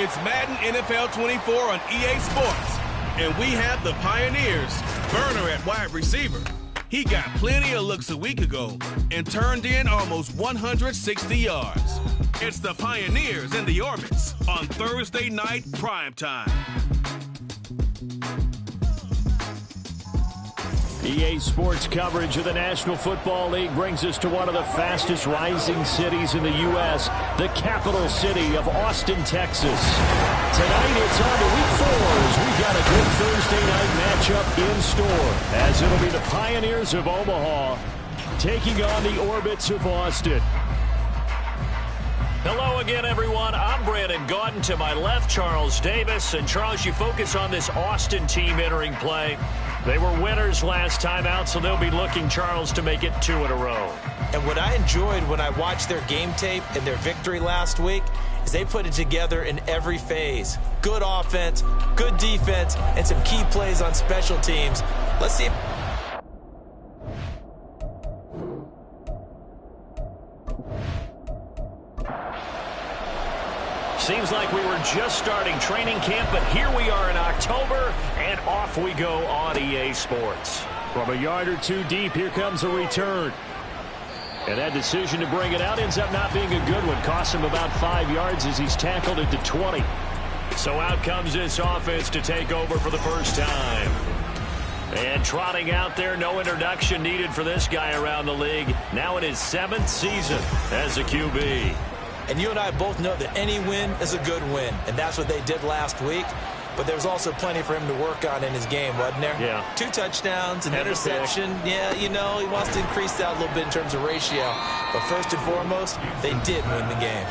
It's Madden NFL 24 on EA Sports. And we have the Pioneers, Burner at wide receiver. He got plenty of looks a week ago and turned in almost 160 yards. It's the Pioneers and the Orbits on Thursday night primetime. EA Sports coverage of the National Football League brings us to one of the fastest rising cities in the U.S., the capital city of Austin, Texas. Tonight it's on to week 4 as we've got a good Thursday night matchup in store, as it'll be the Pioneers of Omaha taking on the Orbits of Austin. Hello again, everyone. I'm Brandon Gaudin. To my left, Charles Davis. And, Charles, you focus on this Austin team entering play. They were winners last time out, so they'll be looking, Charles, to make it 2 in a row. And what I enjoyed when I watched their game tape and their victory last week is they put it together in every phase. Good offense, good defense, and some key plays on special teams. Let's see. Seems like we were just starting training camp, but here we are in October, and off we go on EA Sports. From a yard or 2 deep, here comes a return. And that decision to bring it out ends up not being a good one. Costs him about 5 yards as he's tackled it to 20. So out comes this offense to take over for the first time. And trotting out there, no introduction needed for this guy around the league. Now in his 7th season as a QB. And you and I both know that any win is a good win, and that's what they did last week. But there's also plenty for him to work on in his game, wasn't there? Yeah. 2 touchdowns, an interception. Yeah, you know, he wants to increase that a little bit in terms of ratio. But first and foremost, they did win the game.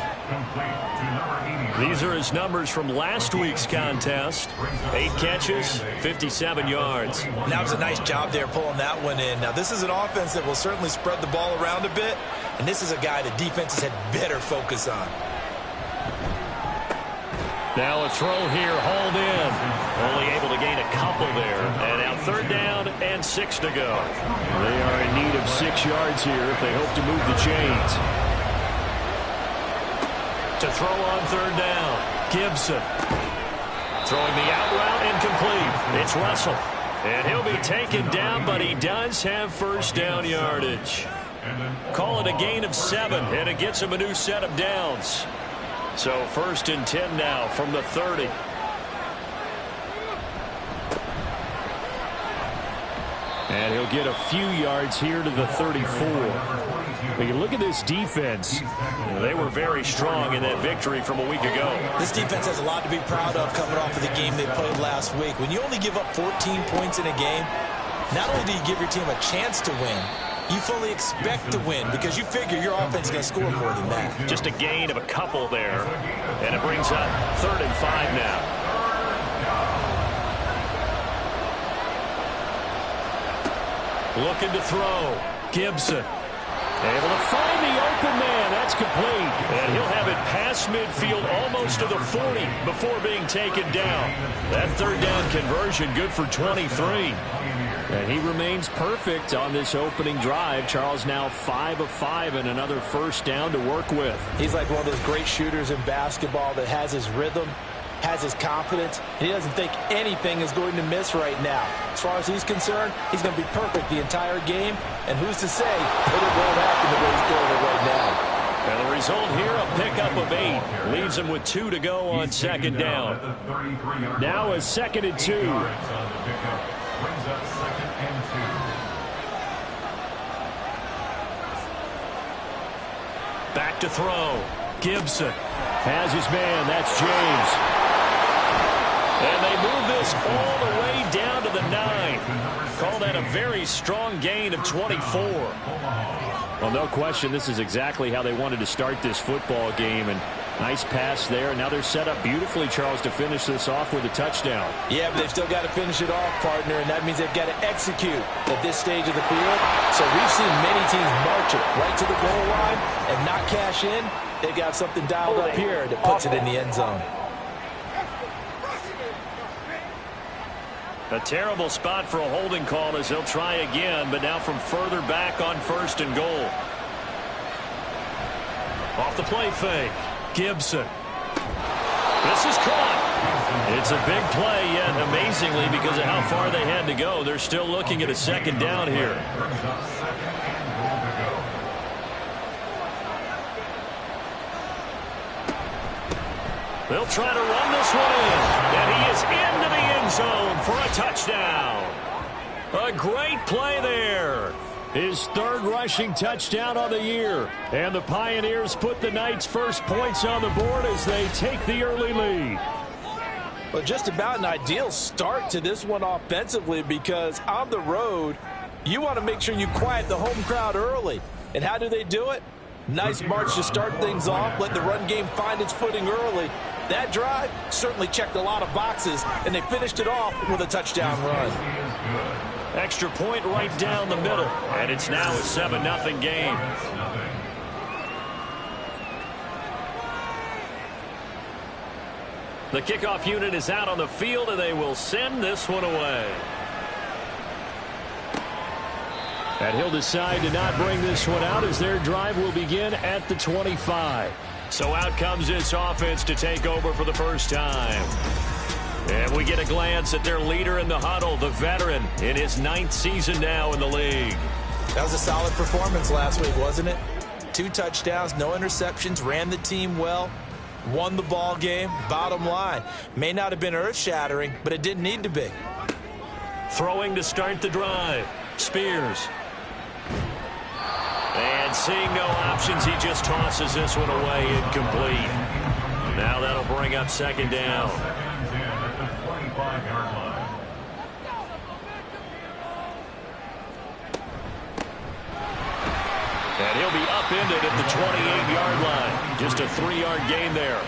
These are his numbers from last week's contest. 8 catches, 57 yards. And that was a nice job there pulling that one in. Now, this is an offense that will certainly spread the ball around a bit. And this is a guy the defenses had better focus on. Now a throw here, hauled in. Only able to gain a couple there. And now 3rd down and 6 to go. They are in need of 6 yards here if they hope to move the chains. To throw on 3rd down, Gibson. Throwing the out route, incomplete. It's Russell. And he'll be taken down, but he does have first down yardage. Call it a gain of 7, and it gets him a new set of downs. So 1st and 10 now from the 30. And he'll get a few yards here to the 34. When you look at this defense, they were very strong in that victory from a week ago. This defense has a lot to be proud of coming off of the game they played last week. When you only give up 14 points in a game, not only do you give your team a chance to win, you fully expect to win because you figure your offense is going to score more than that. Just a gain of a couple there. And it brings up 3rd and 5 now. Looking to throw. Gibson. Able to find the open man. That's complete. And he'll have it past midfield almost to the 40 before being taken down. That 3rd down conversion good for 23. And he remains perfect on this opening drive. Charles now 5 of 5 and another first down to work with. He's like one of those great shooters in basketball that has his rhythm, has his confidence, and he doesn't think anything is going to miss right now. As far as he's concerned, he's going to be perfect the entire game, and who's to say that it won't happen the way he's doing it right now. And the result here, a pickup of 8. Leaves him with 2 to go on 2nd down. Now a 2nd and 2. Back to throw. Gibson has his man. That's James. And they move this all the way down to the 9. Call that a very strong gain of 24. Well, no question, this is exactly how they wanted to start this football game. And nice pass there. Now they're set up beautifully, Charles, to finish this off with a touchdown. Yeah, but they've still got to finish it off, partner, and that means they've got to execute at this stage of the field. So we've seen many teams march it right to the goal line and not cash in. They've got something dialed up here that puts it in the end zone. A terrible spot for a holding call as they'll try again, but now from further back on 1st and goal. Off the play fake. Gibson. This is caught. It's a big play, yet amazingly, because of how far they had to go, they're still looking at a second down here. They'll try to run this one in, and he is into the end zone for a touchdown. A great play there. His third rushing touchdown on the year. And the Pioneers put the Knights' first points on the board as they take the early lead. Well, just about an ideal start to this one offensively, because on the road, you want to make sure you quiet the home crowd early. And how do they do it? Nice march to start things off, let the run game find its footing early. That drive certainly checked a lot of boxes, and they finished it off with a touchdown run. Extra point right down the middle, and it's now a 7-0 game. The kickoff unit is out on the field, and they will send this one away. And he'll decide to not bring this one out as their drive will begin at the 25. So out comes this offense to take over for the first time. And we get a glance at their leader in the huddle, the veteran, in his 9th season now in the league. That was a solid performance last week, wasn't it? 2 touchdowns, no interceptions, ran the team well, won the ball game. Bottom line, may not have been earth-shattering, but it didn't need to be. Throwing to start the drive. Spears. And seeing no options, he just tosses this one away incomplete. Now that'll bring up second down. And he'll be upended at the 28-yard line. Just a 3-yard gain there.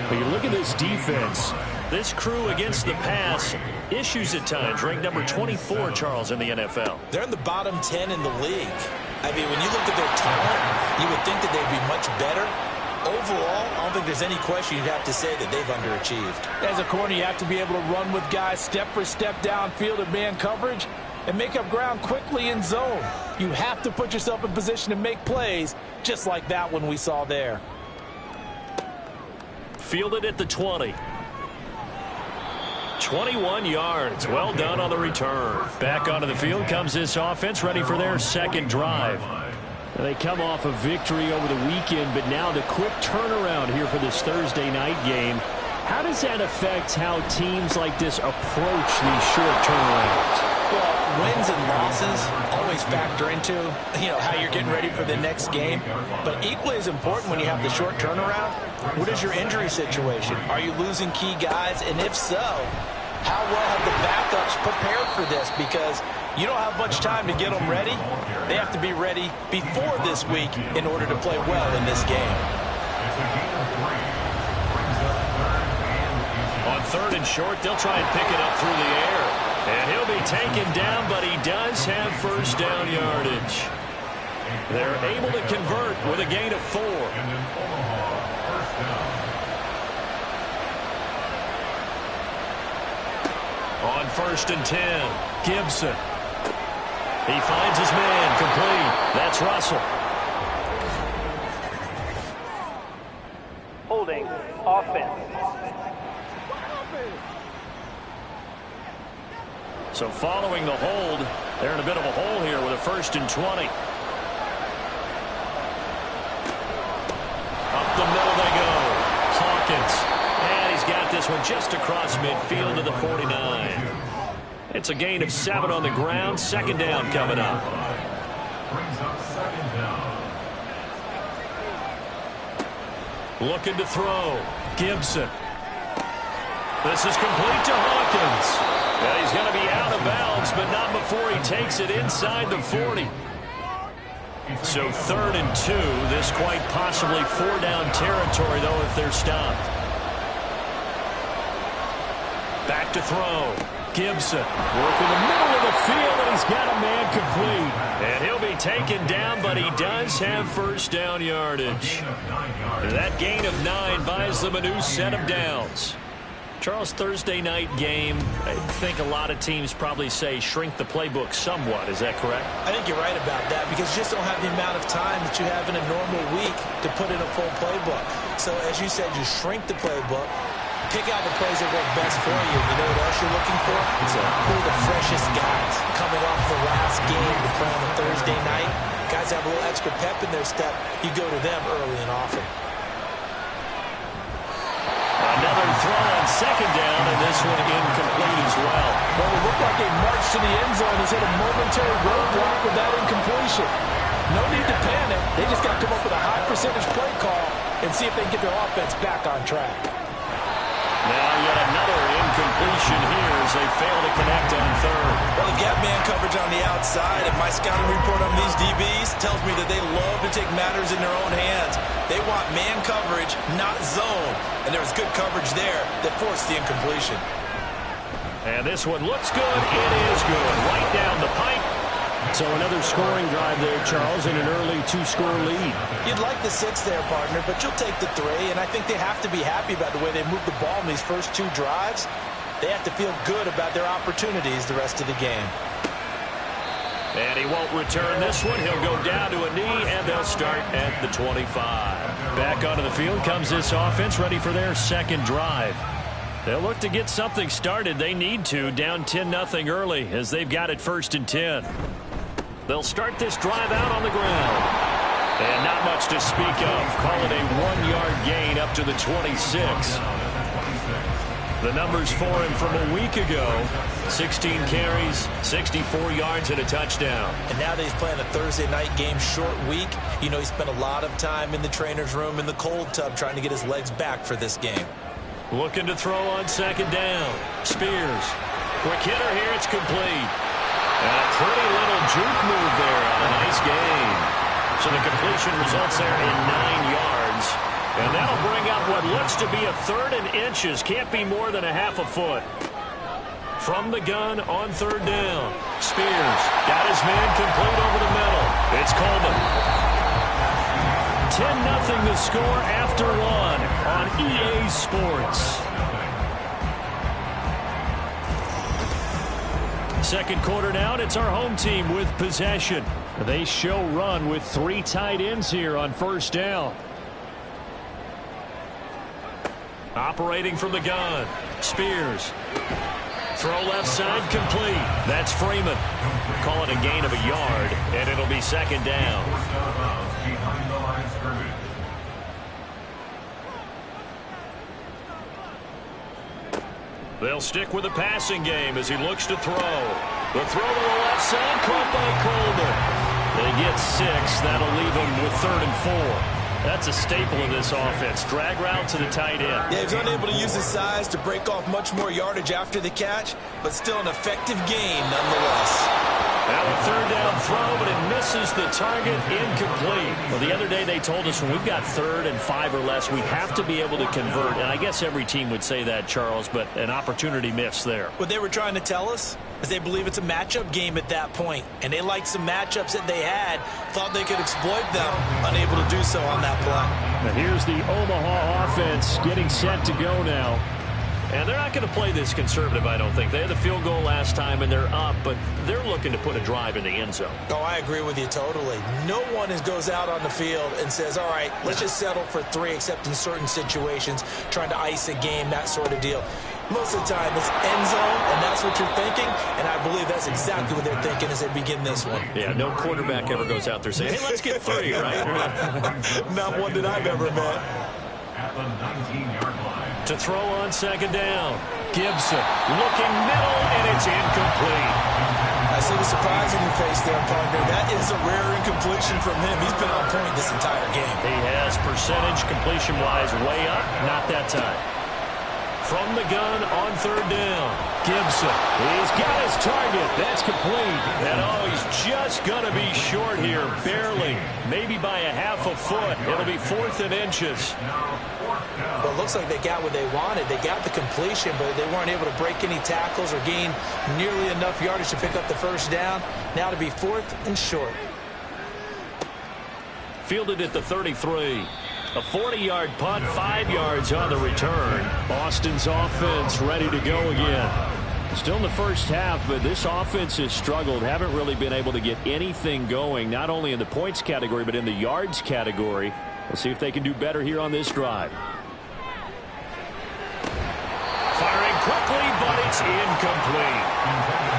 But you look at this defense. This crew against the pass, issues at times, ranked number 24, Charles, in the NFL. They're in the bottom 10 in the league. I mean, when you look at their talent, you would think that they'd be much better. Overall, I don't think there's any question you'd have to say that they've underachieved. As a corner, you have to be able to run with guys step for step downfield in man coverage and make up ground quickly in zone. You have to put yourself in position to make plays, just like that one we saw there. Fielded at the 20. 21 yards. Well done on the return. Back onto the field comes this offense, ready for their second drive. They come off a victory over the weekend, but now the quick turnaround here for this Thursday night game. How does that affect how teams like this approach these short turnarounds? Well, wins and losses always factor into, how you're getting ready for the next game. But equally as important when you have the short turnaround, what is your injury situation? Are you losing key guys? And if so, how well have the backups prepared for this? Because you don't have much time to get them ready. They have to be ready before this week in order to play well in this game. On 3rd and short, they'll try and pick it up through the air. And he'll be taken down, but he does have first down yardage. They're able to convert with a gain of 4. On 1st and 10, Gibson. He finds his man, complete. That's Russell. Holding offense. So following the hold, they're in a bit of a hole here with a 1st and 20. Up the middle they go. Hawkins. And he's got this one just across midfield to the 49. It's a gain of 7 on the ground. Second down coming up. Looking to throw. Gibson. This is complete to Hawkins. Yeah, he's going to be out of bounds, but not before he takes it inside the 40. So 3rd and 2. This quite possibly 4-down territory, though, if they're stopped. Back to throw. Gibson working the middle of the field, and he's got a man complete. And he'll be taken down, but he does have first down yardage. That gain of 9 buys them a new set of downs. Charles, Thursday night game, I think a lot of teams probably say shrink the playbook somewhat. Is that correct? I think you're right about that, because you just don't have the amount of time that you have in a normal week to put in a full playbook. So as you said, you shrink the playbook, Pick out the plays that work best for you. You know what else you're looking for? It's who are the freshest guys coming off the last game to play on a Thursday night. Guys have a little extra pep in their step. You go to them early and often. Another throw on second down, and this one incomplete as well. Well, it looked like a march to the end zone has hit a momentary roadblock with that incompletion. No need to panic. They just got to come up with a high percentage play call and see if they can get their offense back on track. Now yet another incompletion here as they fail to connect on third. Well, the gap man coverage on the outside, and my scouting report on these DBs tells me that they love to take matters in their own hands. They want man coverage, not zone. And there was good coverage there that forced the incompletion. And this one looks good. It is good. Right down the pipe. So another scoring drive there, Charles, and an early 2-score lead. You'd like the 6 there, partner, but you'll take the 3, and I think they have to be happy about the way they moved the ball in these first 2 drives. They have to feel good about their opportunities the rest of the game. And he won't return this one. He'll go down to a knee, and they'll start at the 25. Back onto the field comes this offense, ready for their second drive. They'll look to get something started. They need to, down 10-0 early, as they've got it 1st and 10. They'll start this drive out on the ground. And not much to speak of. Call it a 1-yard gain up to the 26. The numbers for him from a week ago: 16 carries, 64 yards, and a touchdown. And now that he's playing a Thursday night game, short week, you know he spent a lot of time in the trainer's room in the cold tub trying to get his legs back for this game. Looking to throw on second down. Spears. Quick hitter here. It's complete. And a pretty little juke move there on a nice game. So the completion results there in 9 yards. And that'll bring up what looks to be a 3rd and inches. Can't be more than a half a foot. From the gun on 3rd down. Spears got his man complete over the middle. It's Coleman. 10-0 the score after 1 on EA Sports. Second quarter now, it's our home team with possession. They show run with 3 tight ends here on 1st down. Operating from the gun. Spears. Throw left side complete. That's Freeman. Call it a gain of a yard, and it'll be 2nd down. They'll stick with the passing game as he looks to throw. The throw to the left side, caught by Coleman. They get 6. That'll leave them with 3rd and 4. That's a staple of this offense. Drag route to the tight end. Yeah, he was unable to use his size to break off much more yardage after the catch, but still an effective gain nonetheless. Now a 3rd down throw, but it misses the target, incomplete. Well, the other day they told us when we've got 3rd and 5 or less, we have to be able to convert. And I guess every team would say that, Charles, but an opportunity missed there. What they were trying to tell us is they believe it's a matchup game at that point. And they liked some matchups that they had, thought they could exploit them, unable to do so on that play. And here's the Omaha offense getting set to go now. And they're not going to play this conservative, I don't think. They had the field goal last time, and they're up, but they're looking to put a drive in the end zone. Oh, I agree with you totally. No one goes out on the field and says, all right, let's just settle for 3, except in certain situations, trying to ice a game, that sort of deal. Most of the time, it's end zone, and that's what you're thinking, and I believe that's exactly what they're thinking as they begin this one. Yeah, no quarterback ever goes out there saying, hey, let's get 3, right? Not one that I've ever met. At the 19-yard line. To throw on second down. Gibson looking middle, and it's incomplete. I see the surprise in your face there, partner. That is a rare incompletion from him. He's been on point this entire game. He has percentage completion-wise way up. Not that time. From the gun on 3rd down. Gibson. He's got his target. That's complete. And he's just going to be short here. Barely. Maybe by a half a foot. It'll be 4th and inches. Well, it looks like they got what they wanted. They got the completion, but they weren't able to break any tackles or gain nearly enough yardage to pick up the 1st down. Now to be 4th and short. Fielded at the 33. A 40-yard punt, 5 yards on the return. Austin's offense ready to go again. Still in the first half, but this offense has struggled. Haven't really been able to get anything going, not only in the points category, but in the yards category. We'll see if they can do better here on this drive. quickly, but it's incomplete.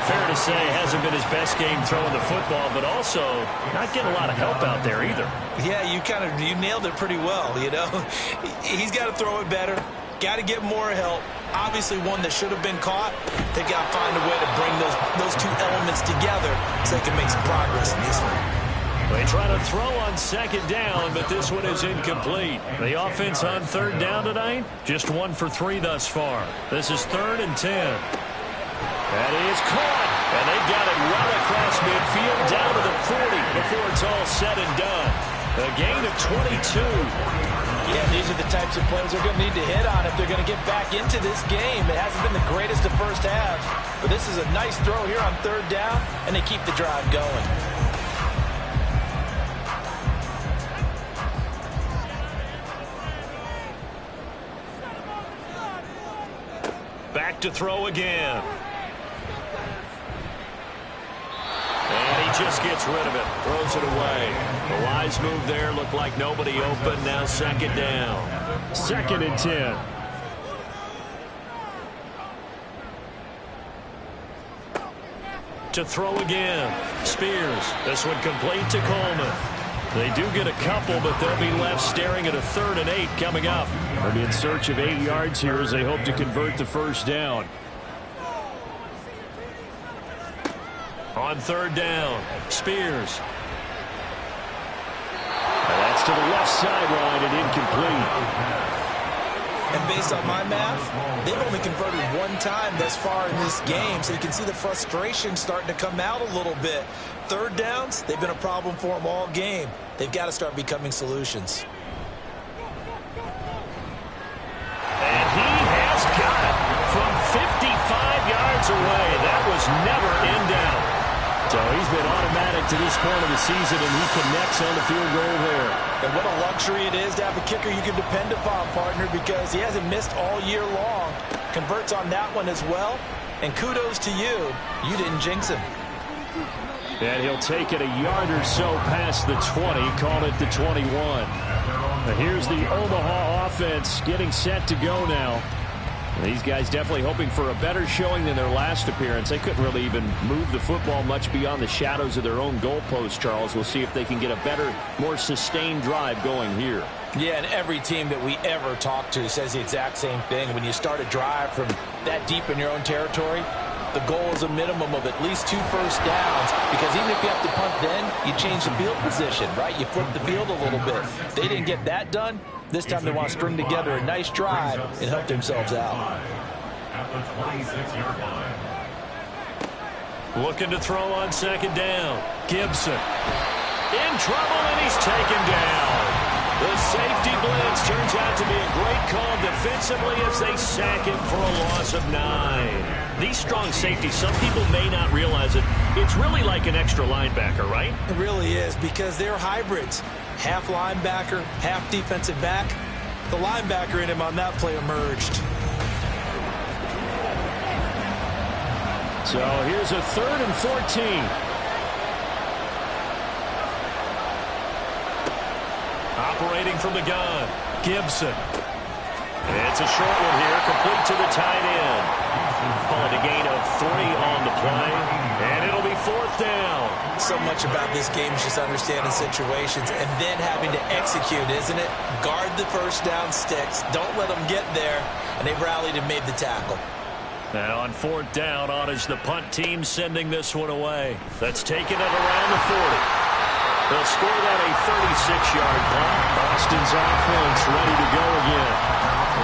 Fair to say, hasn't been his best game throwing the football, but also not getting a lot of help out there either. Yeah, you nailed it pretty well, you know. He's got to throw it better, got to get more help. Obviously one that should have been caught. They've got to find a way to bring those two elements together so they can make some progress in this one. They try to throw on second down, but this one is incomplete. The offense on third down tonight, just 1 for 3 thus far. This is 3rd and 10. That is caught, and they've got it well across midfield down to the 40 before it's all said and done. A gain of 22. Yeah, these are the types of plays they're going to need to hit on if they're going to get back into this game. It hasn't been the greatest of first halves, but this is a nice throw here on third down, and they keep the drive going. Back to throw again. And he just gets rid of it. Throws it away. The wise move there. Looked like nobody open. Now second down. 2nd and 10. To throw again. Spears. This one complete to Coleman. They do get a couple, but they'll be left staring at a 3rd and 8 coming up. They'll be in search of 8 yards here as they hope to convert the first down. On third down, Spears. And that's to the left sideline and incomplete. And based on my math, they've only converted 1 time thus far in this game, so you can see the frustration starting to come out a little bit. Third downs, they've been a problem for them all game. They've got to start becoming solutions. And he has got it from 55 yards away. That was never in doubt. So he's been automatic to this point of the season, and he connects on the field goal there. And what a luxury it is to have a kicker you can depend upon, partner, because he hasn't missed all year long. Converts on that one as well. And kudos to you. You didn't jinx him. And he'll take it a yard or so past the 20, call it the 21. Now here's the Omaha offense getting set to go now. These guys definitely hoping for a better showing than their last appearance. They couldn't really even move the football much beyond the shadows of their own goalpost, Charles. We'll see if they can get a better, more sustained drive going here. Yeah, and every team that we ever talk to says the exact same thing. When you start a drive from that deep in your own territory, the goal is a minimum of at least 2 first downs, because even if you have to punt then, you change the field position, right? You flip the field a little bit. They didn't get that done. This time they want to string together a nice drive and help themselves out. At the 26-yard line. Looking to throw on second down. Gibson in trouble, and he's taken down. The safety blitz turns out to be a great call defensively as they sack him for a loss of 9. These strong safeties, some people may not realize it. It's really like an extra linebacker, right? It really is, because they're hybrids. Half linebacker, half defensive back. The linebacker in him on that play emerged. So here's a 3rd and 14. Operating from the gun, Gibson. It's a short one here, complete to the tight end. Call it a gain of 3 on the play, and it'll be 4th down. So much about this game is just understanding situations and then having to execute, isn't it? Guard the first down sticks. Don't let them get there. And they've rallied and made the tackle. Now on 4th down, on is the punt team sending this one away. That's taken it around the 40. They'll score that a 36-yard punt. Austin's offense ready to go again.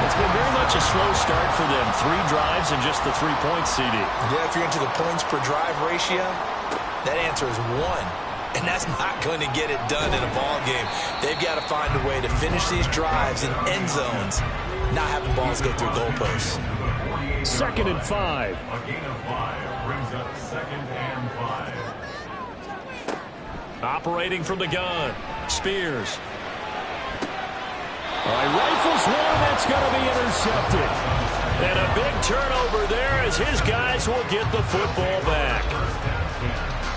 It's been very much a slow start for them. 3 drives and just the 3 points, CD. Yeah, if you're into the points per drive ratio, that answer is 1. And that's not going to get it done in a ball game. They've got to find a way to finish these drives in end zones, not having balls go through goalposts. 2nd and 5. A gain of 5 brings up 2nd and 5. Operating from the gun, Spears. All right, rifles one, that's going to be intercepted. And a big turnover there as his guys will get the football back.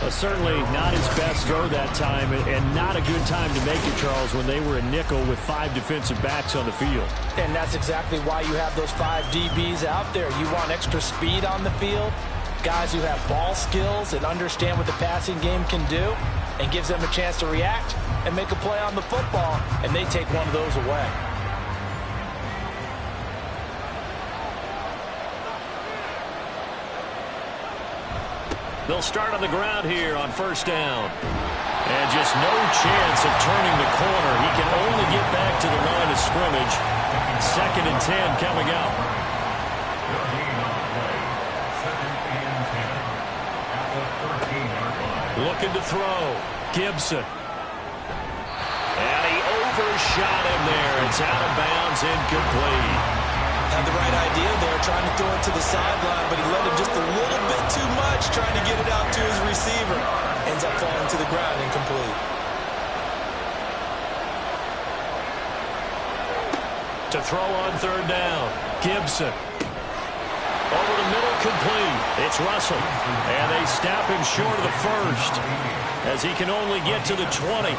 Well, certainly not his best throw that time, and not a good time to make it, Charles, when they were a nickel with 5 defensive backs on the field. And that's exactly why you have those 5 DBs out there. You want extra speed on the field, guys who have ball skills and understand what the passing game can do, and gives them a chance to react and make a play on the football, and they take one of those away. They'll start on the ground here on first down. And just no chance of turning the corner. He can only get back to the line of scrimmage. 2nd and 10 coming up. Looking to throw. Gibson. And he overshot him there. It's out of bounds, incomplete. Had the right idea there, trying to throw it to the sideline, but he let him just a little bit too much, trying to get it out to his receiver. Ends up falling to the ground, incomplete. To throw on 3rd down, Gibson. Over the middle, complete. It's Russell. And they snap him short of the 1st, as he can only get to the 20.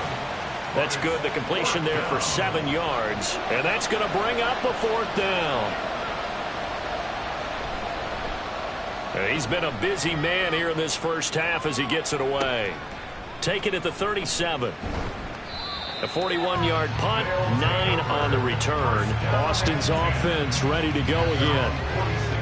That's good. The completion there for 7 yards. And that's going to bring up a 4th down. He's been a busy man here in this first half as he gets it away. Take it at the 37. A 41-yard punt, 9 on the return. Austin's offense ready to go again.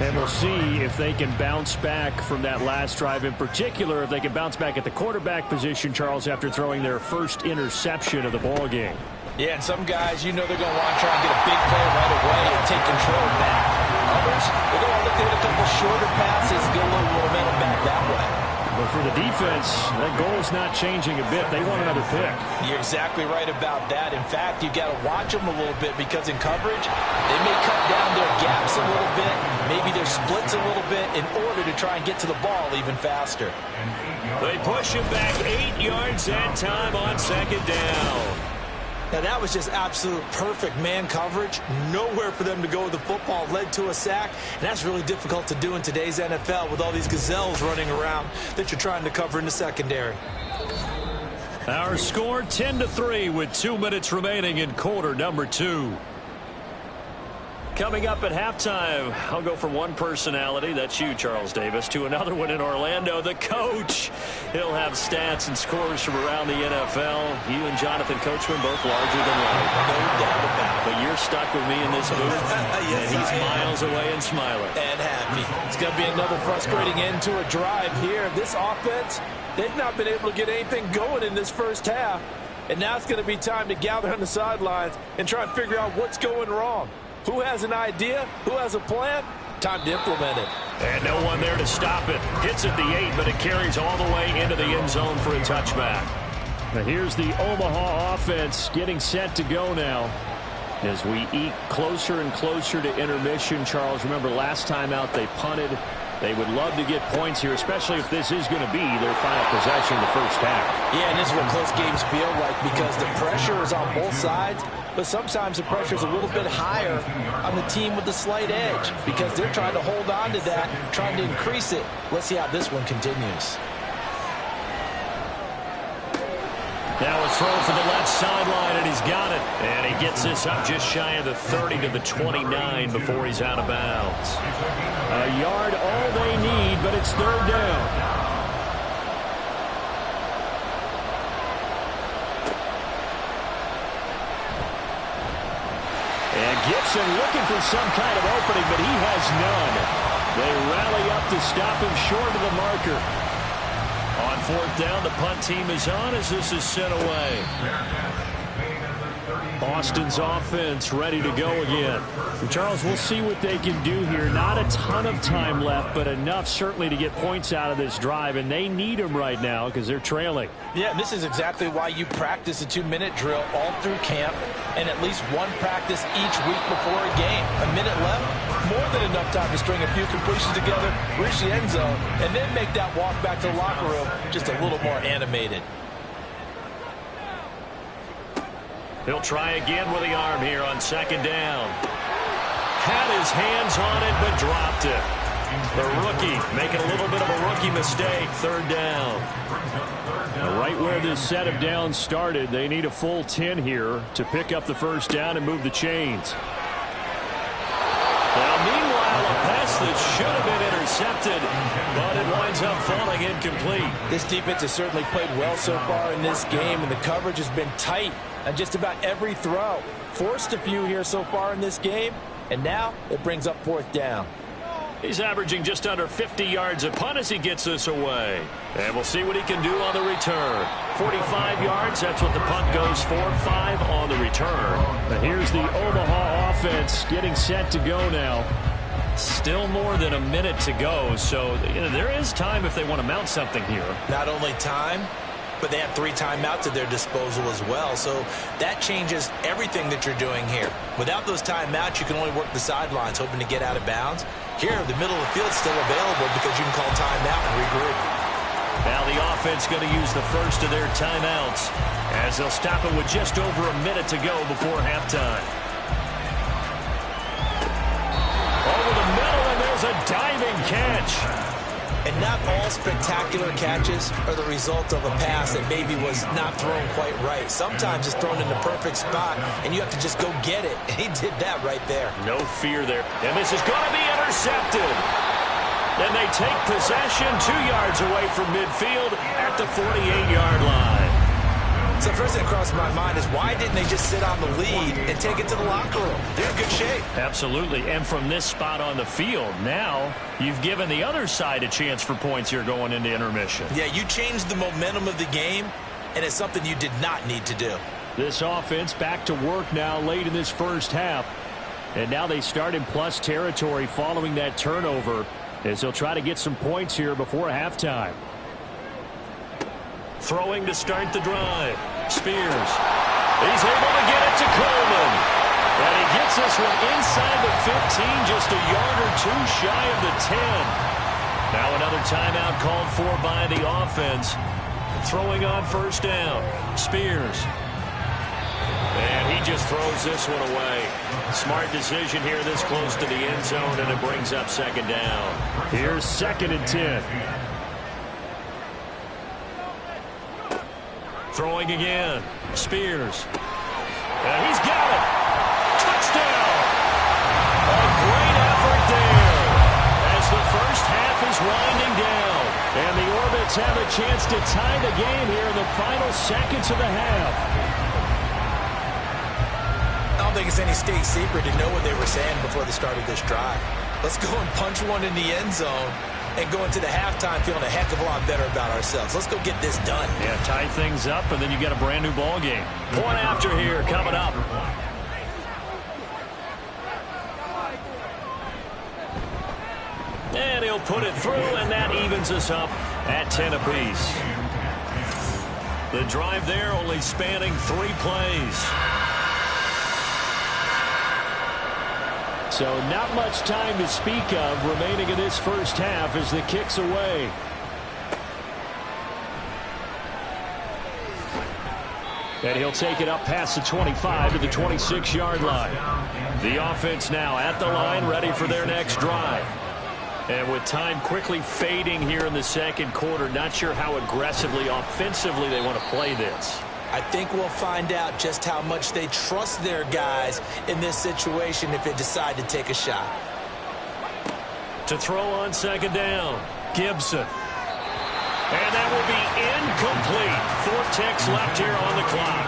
And we'll see if they can bounce back from that last drive. In particular, if they can bounce back at the quarterback position, Charles, after throwing their first interception of the ball game. Yeah, and some guys, you know they're going to want to try and get a big play right away and take control back. Others, they're going to look to hit a couple shorter passes, get a little momentum back that way. But for the defense, that goal is not changing a bit. They want another pick. You're exactly right about that. In fact, you've got to watch them a little bit, because in coverage, they may cut down their gaps a little bit, maybe their splits a little bit, in order to try and get to the ball even faster. They push him back 8 yards that time on 2nd down. Now, that was just absolute perfect man coverage. Nowhere for them to go with the football. Led to a sack. And that's really difficult to do in today's NFL with all these gazelles running around that you're trying to cover in the secondary. Our score 10-3 with 2 minutes remaining in quarter number 2. Coming up at halftime, I'll go from one personality, that's you, Charles Davis, to another one in Orlando, the coach. He'll have stats and scores from around the NFL. You and Jonathan Coachman both larger than life. No doubt about it. But you're stuck with me in this booth, Yes, and he's miles away and smiling. And happy. It's going to be another frustrating end to a drive here. This offense, they've not been able to get anything going in this first half. And now it's going to be time to gather on the sidelines and try and figure out what's going wrong. Who has an idea? Who has a plan? Time to implement it. And no one there to stop it. Hits at the 8, but it carries all the way into the end zone for a touchback. Now here's the Omaha offense getting set to go now. As we eat closer and closer to intermission, Charles, remember last time out they punted. They would love to get points here, especially if this is going to be their final possession in the first half. Yeah, and this is what close games feel like, because the pressure is on both sides, but sometimes the pressure is a little bit higher on the team with the slight edge, because they're trying to hold on to that, trying to increase it. Let's see how this one continues. Now a throw for the left sideline, and he's got it. And he gets this up just shy of the 30 to the 29 before he's out of bounds. A yard all they need, but it's 3rd down. And Gibson looking for some kind of opening, but he has none. They rally up to stop him short of the marker. On 4th down, the punt team is on as this is sent away. Austin's offense ready to go again. And Charles, we'll see what they can do here. Not a ton of time left, but enough certainly to get points out of this drive, and they need them right now because they're trailing. Yeah, this is exactly why you practice a 2-minute drill all through camp, and at least one practice each week before a game. A minute left, more than enough time to string a few completions together, reach the end zone, and then make that walk back to the locker room just a little more animated. He'll try again with the arm here on 2nd down. Had his hands on it, but dropped it. The rookie making a little bit of a rookie mistake. Third down. Right where this set of downs started, they need a full 10 here to pick up the first down and move the chains. Now, meanwhile, a pass that should have been intercepted, but it winds up falling incomplete. This defense has certainly played well so far in this game, and the coverage has been tight on just about every throw. Forced a few here so far in this game, and now it brings up fourth down. He's averaging just under 50 yards a punt as he gets this away. And we'll see what he can do on the return. 45 yards, that's what the punt goes for. 5 on the return. But here's the Omaha offense getting set to go now. Still more than a minute to go, so there is time if they want to mount something here. Not only time, but they have 3 timeouts at their disposal as well. So that changes everything that you're doing here. Without those timeouts, you can only work the sidelines, hoping to get out of bounds. Here, the middle of the field is still available because you can call timeout and regroup. Now the offense going to use the first of their timeouts as they'll stop it with just over a minute to go before halftime. Over the middle, and there's a diving catch. And not all spectacular catches are the result of a pass that maybe was not thrown quite right. Sometimes it's thrown in the perfect spot, and you have to just go get it. And he did that right there. No fear there. And this is going to be intercepted. Then they take possession 2 yards away from midfield at the 48-yard line. So the first thing that crossed my mind is why didn't they just sit on the lead and take it to the locker room? They're in good shape. Absolutely. And from this spot on the field, now you've given the other side a chance for points here going into intermission. Yeah, you changed the momentum of the game, and it's something you did not need to do. This offense back to work now late in this first half. And now they start in plus territory following that turnover as they'll try to get some points here before halftime. Throwing to start the drive. Spears. He's able to get it to Coleman. And he gets this one inside the 15, just a yard or 2 shy of the 10. Now another timeout called for by the offense. Throwing on first down. Spears. And he just throws this one away. Smart decision here this close to the end zone, and it brings up second down. Here's 2nd and 10. Throwing again. Spears. And he's got it. Touchdown. A great effort there as the first half is winding down. And the Orbits have a chance to tie the game here in the final seconds of the half. I don't think it's any state secret to know what they were saying before they started this drive. Let's go and punch one in the end zone and go into the halftime feeling a heck of a lot better about ourselves. Let's go get this done. Yeah, tie things up, and then you get a brand new ball game. Point after here coming up. And he'll put it through, and that evens us up at 10 apiece. The drive there only spanning 3 plays. So not much time to speak of remaining in this first half as the kick's away. And he'll take it up past the 25 to the 26-yard line. The offense now at the line, ready for their next drive. And with time quickly fading here in the second quarter, not sure how aggressively, offensively they want to play this. I think we'll find out just how much they trust their guys in this situation if they decide to take a shot. To throw on second down, Gibson. And that will be incomplete. 4 ticks left here on the clock.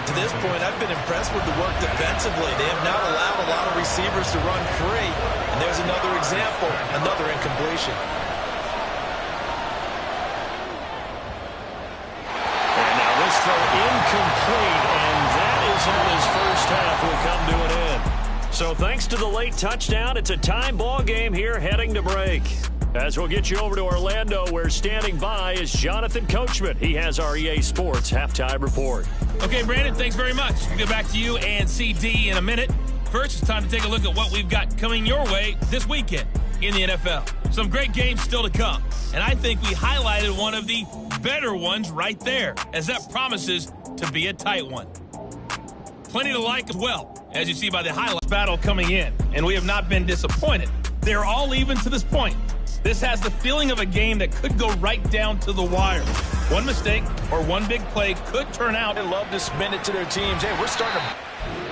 To this point, I've been impressed with the work defensively. They have not allowed a lot of receivers to run free. And there's another example, another incompletion. Throw incomplete, and that is how this first half will come to an end. So thanks to the late touchdown, it's a time ball game here heading to break. As we'll get you over to Orlando, where standing by is Jonathan Coachman. He has our EA Sports halftime report. Okay, Brandon, thanks very much. We'll get back to you and CD in a minute. First, it's time to take a look at what we've got coming your way this weekend in the NFL. Some great games still to come, and I think we highlighted one of the better ones right there, as that promises to be a tight one. Plenty to like as well, as you see by the highlight battle coming in, and we have not been disappointed. They're all even to this point. This has the feeling of a game that could go right down to the wire. One mistake or one big play could turn out. They love to spin it to their teams. Hey, we're starting to...